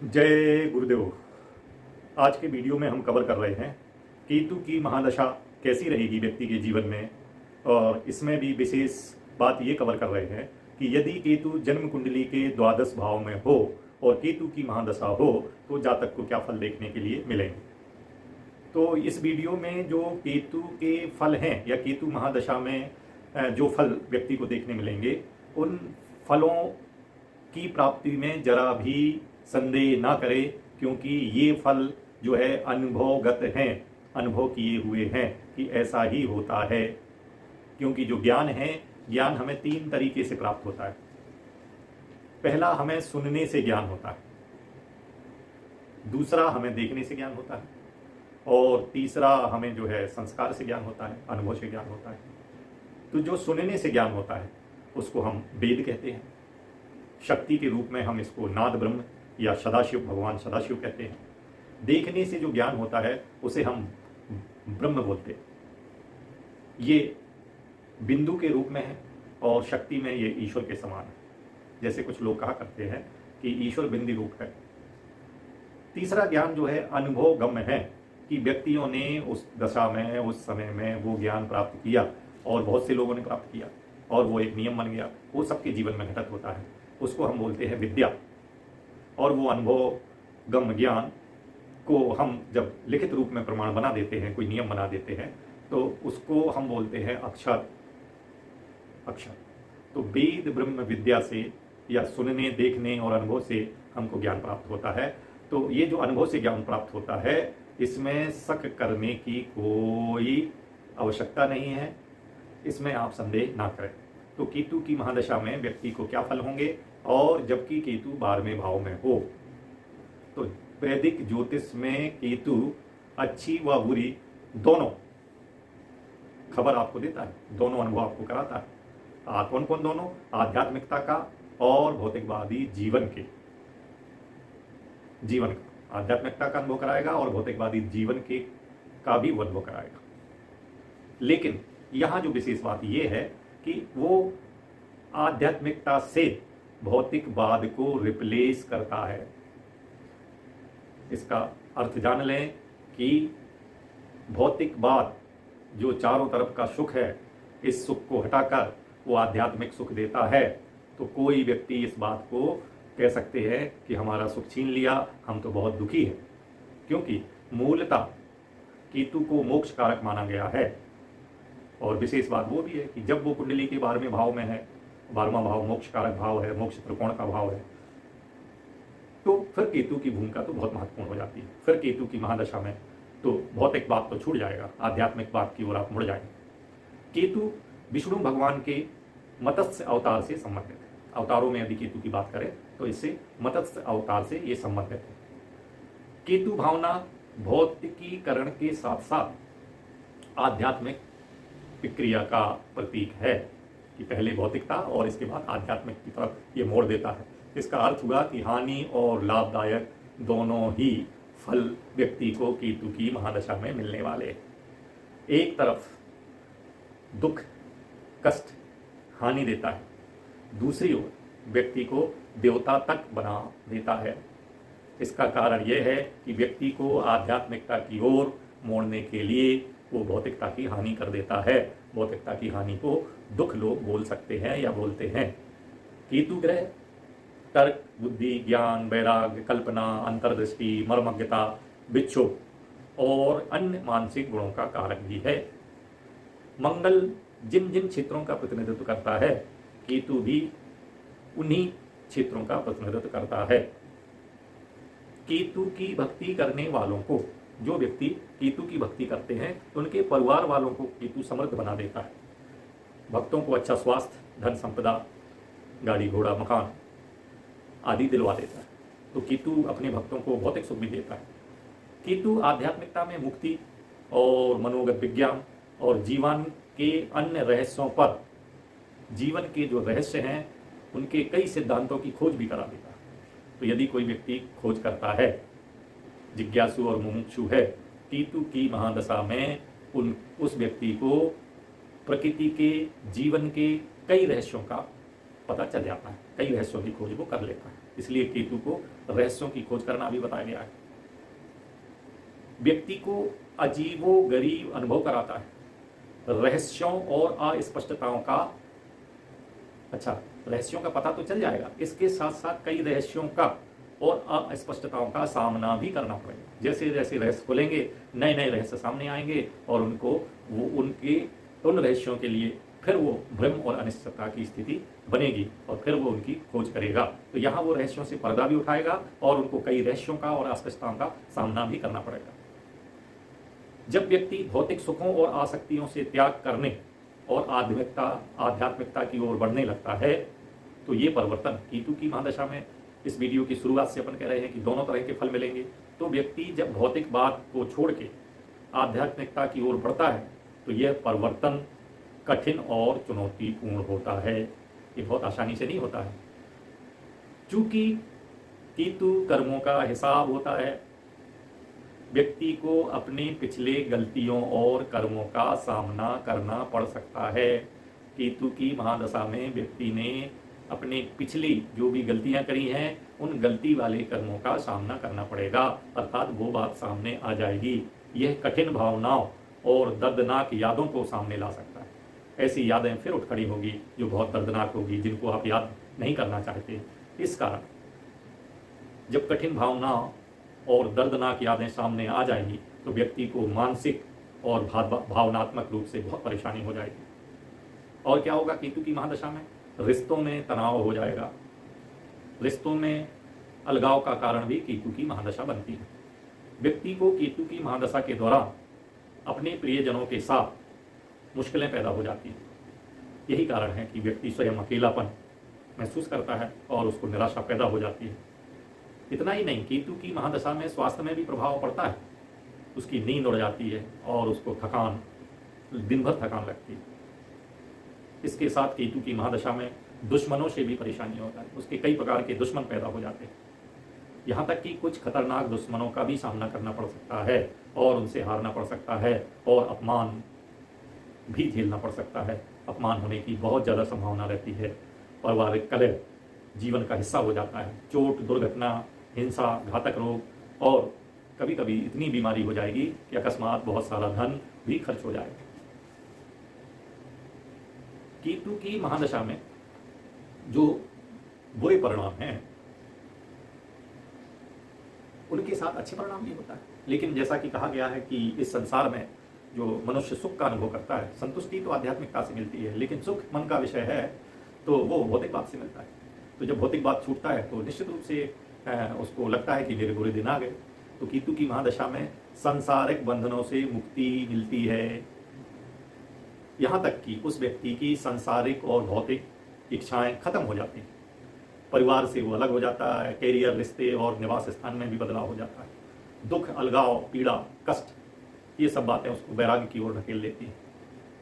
जय गुरुदेव। आज के वीडियो में हम कवर कर रहे हैं केतु की महादशा कैसी रहेगी व्यक्ति के जीवन में, और इसमें भी विशेष बात ये कवर कर रहे हैं कि यदि केतु जन्म कुंडली के द्वादश भाव में हो और केतु की महादशा हो तो जातक को क्या फल देखने के लिए मिलेंगे। तो इस वीडियो में जो केतु के फल हैं या केतु महादशा में जो फल व्यक्ति को देखने मिलेंगे, उन फलों की प्राप्ति में जरा भी संदेह ना करें, क्योंकि ये फल जो है अनुभवगत हैं, अनुभव किए हुए हैं कि ऐसा ही होता है। क्योंकि जो ज्ञान है, ज्ञान हमें तीन तरीके से प्राप्त होता है। पहला हमें सुनने से ज्ञान होता है, दूसरा हमें देखने से ज्ञान होता है, और तीसरा हमें जो है संस्कार से ज्ञान होता है, अनुभव से ज्ञान होता है। तो जो सुनने से ज्ञान होता है उसको हम वेद कहते हैं। शक्ति के रूप में हम इसको नाद ब्रह्म या सदाशिव, भगवान सदाशिव कहते हैं। देखने से जो ज्ञान होता है उसे हम ब्रह्म बोलते हैं। ये बिंदु के रूप में है और शक्ति में ये ईश्वर के समान है। जैसे कुछ लोग कहा करते हैं कि ईश्वर बिंदु रूप है। तीसरा ज्ञान जो है अनुभव गम्य है कि व्यक्तियों ने उस दशा में, उस समय में वो ज्ञान प्राप्त किया और बहुत से लोगों ने प्राप्त किया और वो एक नियम बन गया, वो सबके जीवन में घटित होता है। उसको हम बोलते हैं विद्या। और वो अनुभव गम्य ज्ञान को हम जब लिखित रूप में प्रमाण बना देते हैं, कोई नियम बना देते हैं, तो उसको हम बोलते हैं अक्षर। अक्षर तो वेद ब्रह्म विद्या से या सुनने, देखने और अनुभव से हमको ज्ञान प्राप्त होता है। तो ये जो अनुभव से ज्ञान प्राप्त होता है, इसमें शक करने की कोई आवश्यकता नहीं है, इसमें आप संदेह ना करें। तो केतु की महादशा में व्यक्ति को क्या फल होंगे, और जबकि केतु 12वें भाव में हो तो वैदिक ज्योतिष में केतु अच्छी व बुरी दोनों खबर आपको देता है, दोनों अनुभव आपको कराता है। कौन कौन दोनों? आध्यात्मिकता का और भौतिकवादी जीवन के, जीवन का आध्यात्मिकता का अनुभव कराएगा और भौतिकवादी जीवन के का भी अनुभव कराएगा। लेकिन यहाँ जो विशेष बात यह है कि वो आध्यात्मिकता से भौतिकवाद को रिप्लेस करता है। इसका अर्थ जान लें कि भौतिकवाद जो चारों तरफ का सुख है, इस सुख को हटाकर वो आध्यात्मिक सुख देता है। तो कोई व्यक्ति इस बात को कह सकते हैं कि हमारा सुख छीन लिया, हम तो बहुत दुखी हैं, क्योंकि मूलतः केतु को मोक्ष कारक माना गया है। और विशेष बात वो भी है कि जब वो कुंडली के 12वें भाव में है, 12वां भाव मोक्ष कारक भाव है, मोक्ष त्रिकोण का भाव है, तो फिर केतु की भूमिका तो बहुत महत्वपूर्ण हो जाती है। फिर केतु की महादशा में तो भौतिक बात तो छूट जाएगा, आध्यात्मिक बात की ओर आप मुड़ जाएंगे। केतु विष्णु भगवान के मत्स्य अवतार से संबंधित है। अवतारों में यदि केतु की बात करें तो इससे मत्स्य अवतार से ये संबंधित है। केतु भावना भौतिकीकरण के साथ साथ आध्यात्मिक प्रक्रिया का प्रतीक है कि पहले भौतिकता और इसके बाद आध्यात्मिक की तरफ ये मोड़ देता है। इसका अर्थ हुआ कि हानि और लाभदायक दोनों ही फल व्यक्ति को केतु की महादशा में मिलने वाले हैं। एक तरफ दुख, कष्ट, हानि देता है, दूसरी ओर व्यक्ति को देवता तक बना देता है। इसका कारण यह है कि व्यक्ति को आध्यात्मिकता की ओर मोड़ने के लिए वो भौतिकता की हानि कर देता है। भौतिकता की हानि को दुख लोग बोल सकते हैं या बोलते हैं। केतु ग्रह तर्क, बुद्धि, ज्ञान, वैराग्य, कल्पना, अंतर्दृष्टि, मर्मज्ञता, विक्षोभ और अन्य मानसिक गुणों का कारक भी है। मंगल जिन जिन क्षेत्रों का प्रतिनिधित्व करता है, केतु भी उन्हीं क्षेत्रों का प्रतिनिधित्व करता है। केतु की भक्ति करने वालों को, जो व्यक्ति केतु की भक्ति करते हैं, उनके परिवार वालों को केतु समृद्ध बना देता है। भक्तों को अच्छा स्वास्थ्य, धन संपदा, गाड़ी घोड़ा, मकान आदि दिलवा देता है। तो केतु अपने भक्तों को भौतिक सुख भी देता है। केतु आध्यात्मिकता में मुक्ति और मनोगत विज्ञान और जीवन के अन्य रहस्यों पर, जीवन के जो रहस्य हैं उनके कई सिद्धांतों की खोज भी करा देता है। तो यदि कोई व्यक्ति खोज करता है, जिज्ञासु और मुमुक्षु है, केतु की महादशा में उस व्यक्ति को प्रकृति के, जीवन के कई रहस्यों का पता चल जाता है, कई रहस्यों की खोज वो कर लेता है। इसलिए केतु को रहस्यों की खोज करना भी बताया गया है। व्यक्ति को अजीबो गरीब अनुभव कराता है, रहस्यों और अस्पष्टताओं का, अच्छा रहस्यों का पता तो चल जाएगा, इसके साथ साथ कई रहस्यों का और अस्पष्टताओं का सामना भी करना पड़ेगा। जैसे जैसे रहस्य खोलेंगे नए नए रहस्य सामने आएंगे और उनको वो उन रहस्यों के लिए फिर वो भ्रम और अनिश्चितता की स्थिति बनेगी और फिर वो उनकी खोज करेगा। तो यहाँ वो रहस्यों से पर्दा भी उठाएगा और उनको कई रहस्यों का और अस्पष्टताओं का सामना भी करना पड़ेगा। जब व्यक्ति भौतिक सुखों और आसक्तियों से त्याग करने और आध्यात्मिकता की ओर बढ़ने लगता है, तो ये परिवर्तन केतु की महादशा में, इस वीडियो की शुरुआत से अपन कह रहे हैं कि दोनों तरह के फल मिलेंगे। तो व्यक्ति जब भौतिक बात को छोड़ के आध्यात्मिकता की ओर बढ़ता है तो यह परिवर्तन कठिन और चुनौतीपूर्ण होता है, ये बहुत आसानी से नहीं होता है। चूंकि केतु कर्मों का हिसाब होता है, व्यक्ति को अपने पिछले गलतियों और कर्मों का सामना करना पड़ सकता है। केतु की महादशा में व्यक्ति ने अपने पिछली जो भी गलतियां करी हैं उन गलती वाले कर्मों का सामना करना पड़ेगा, अर्थात वो बात सामने आ जाएगी। यह कठिन भावनाओं और दर्दनाक यादों को सामने ला सकता है। ऐसी यादें फिर उठ खड़ी होगी जो बहुत दर्दनाक होगी, जिनको आप याद नहीं करना चाहते। इस कारण जब कठिन भावनाओं और दर्दनाक यादें सामने आ जाएंगी तो व्यक्ति को मानसिक और भावनात्मक रूप से बहुत परेशानी हो जाएगी। और क्या होगा केतु की महादशा में? रिश्तों में तनाव हो जाएगा, रिश्तों में अलगाव का कारण भी केतु की महादशा बनती है। व्यक्ति को केतु की महादशा के दौरान अपने प्रियजनों के साथ मुश्किलें पैदा हो जाती हैं। यही कारण है कि व्यक्ति स्वयं अकेलापन महसूस करता है और उसको निराशा पैदा हो जाती है। इतना ही नहीं, केतु की महादशा में स्वास्थ्य में भी प्रभाव पड़ता है। उसकी नींद उड़ जाती है और उसको थकान, दिन भर थकान लगती है। इसके साथ केतु की महादशा में दुश्मनों से भी परेशानी होता है, उसके कई प्रकार के दुश्मन पैदा हो जाते हैं। यहाँ तक कि कुछ खतरनाक दुश्मनों का भी सामना करना पड़ सकता है और उनसे हारना पड़ सकता है और अपमान भी झेलना पड़ सकता है। अपमान होने की बहुत ज़्यादा संभावना रहती है। पारिवारिक कलह जीवन का हिस्सा हो जाता है। चोट, दुर्घटना, हिंसा, घातक रोग और कभी कभी इतनी बीमारी हो जाएगी कि अकस्मात बहुत सारा धन भी खर्च हो जाएगा। केतु की महादशा में जो बुरे परिणाम हैं उनके साथ अच्छे परिणाम भी होता है। लेकिन जैसा कि कहा गया है कि इस संसार में जो मनुष्य सुख का अनुभव करता है, संतुष्टि तो आध्यात्मिकता से मिलती है, लेकिन सुख मन का विषय है तो वो भौतिक बात से मिलता है। तो जब भौतिक बात छूटता है तो निश्चित रूप से उसको लगता है कि मेरे बुरे दिन आ गए। तो केतु की महादशा में सांसारिक बंधनों से मुक्ति मिलती है। यहाँ तक कि उस व्यक्ति की सांसारिक और भौतिक इच्छाएं खत्म हो जाती हैं। परिवार से वो अलग हो जाता है, कैरियर, रिश्ते और निवास स्थान में भी बदलाव हो जाता है। दुख, अलगाव, पीड़ा, कष्ट, ये सब बातें उसको वैराग्य की ओर ढकेल लेती हैं।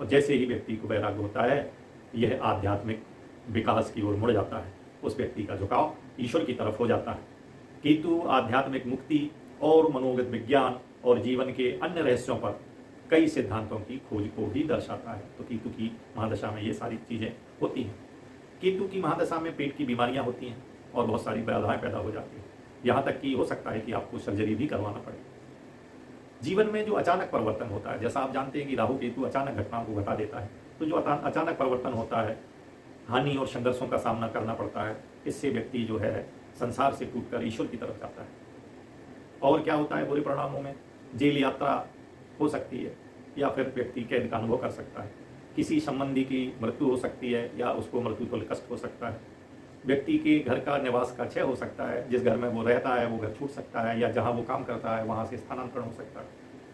और जैसे ही व्यक्ति को वैराग्य होता है, यह आध्यात्मिक विकास की ओर मुड़ जाता है। उस व्यक्ति का झुकाव ईश्वर की तरफ हो जाता है। केतु आध्यात्मिक मुक्ति और मनोगत विज्ञान और जीवन के अन्य रहस्यों पर कई सिद्धांतों की खोज को भी दर्शाता है। तो केतु की महादशा में ये सारी चीज़ें होती हैं। केतु की महादशा में पेट की बीमारियां होती हैं और बहुत सारी बाधाएं पैदा हो जाती हैं। यहाँ तक कि हो सकता है कि आपको सर्जरी भी करवाना पड़े। जीवन में जो अचानक परिवर्तन होता है, जैसा आप जानते हैं कि राहु केतु अचानक घटनाओं को घटा देता है, तो जो अचानक परिवर्तन होता है, हानि और संघर्षों का सामना करना पड़ता है। इससे व्यक्ति जो है संसार से टूटकर ईश्वर की तरफ जाता है। और क्या होता है बुरे परिणामों में? जेल यात्रा हो सकती है या फिर व्यक्ति कैद का अनुभव कर सकता है। किसी संबंधी की मृत्यु हो सकती है या उसको मृत्यु तुल्य कष्ट हो सकता है। व्यक्ति के घर का निवास का क्षय हो सकता है। जिस घर में वो रहता है वो घर छूट सकता है, या जहाँ वो काम करता है वहाँ से स्थानांतरण हो सकता है।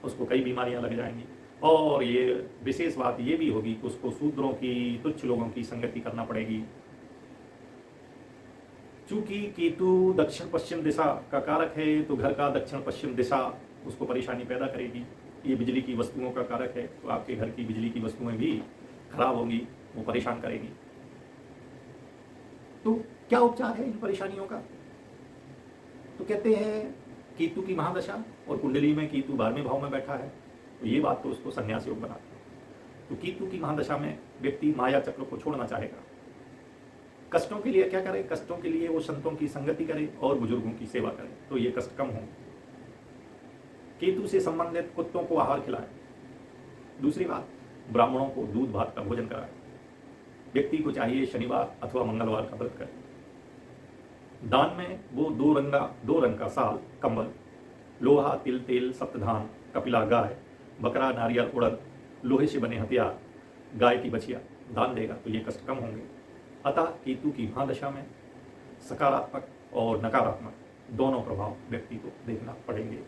उसको कई बीमारियाँ लग जाएंगी। और ये विशेष बात ये भी होगी कि उसको शूद्रों की, तुच्छ लोगों की संगति करना पड़ेगी। चूंकि केतु दक्षिण पश्चिम दिशा का कारक है, तो घर का दक्षिण पश्चिम दिशा उसको परेशानी पैदा करेगी। ये बिजली की वस्तुओं का कारक है, तो आपके घर की बिजली की वस्तुएं भी खराब होंगी, वो परेशान करेगी। तो क्या उपचार है इन परेशानियों का? तो कहते हैं केतु की महादशा और कुंडली में केतु 12वें भाव में बैठा है, तो ये बात तो उसको संन्यास योग बनाती है। तो केतु की महादशा में व्यक्ति माया चक्र को छोड़ना चाहेगा, कष्टों के लिए क्या करे? कष्टों के लिए वो संतों की संगति करे और बुजुर्गों की सेवा करे, तो ये कष्ट कम होंगे। केतु से संबंधित कुत्तों को आहार खिलाए। दूसरी बात, ब्राह्मणों को दूध भात का भोजन कराए। व्यक्ति को चाहिए शनिवार अथवा मंगलवार का व्रत करे। दान में वो 2 रंग का साल, कंबल, लोहा, तिल, तेल, सप्तधान, कपिला गाय, बकरा, नारियल, उड़द, लोहे से बने हथियार, गाय की बछिया दान देगा तो ये कष्ट कम होंगे। अतः केतु की महादशा में सकारात्मक और नकारात्मक दोनों प्रभाव व्यक्ति को देखना पड़ेंगे।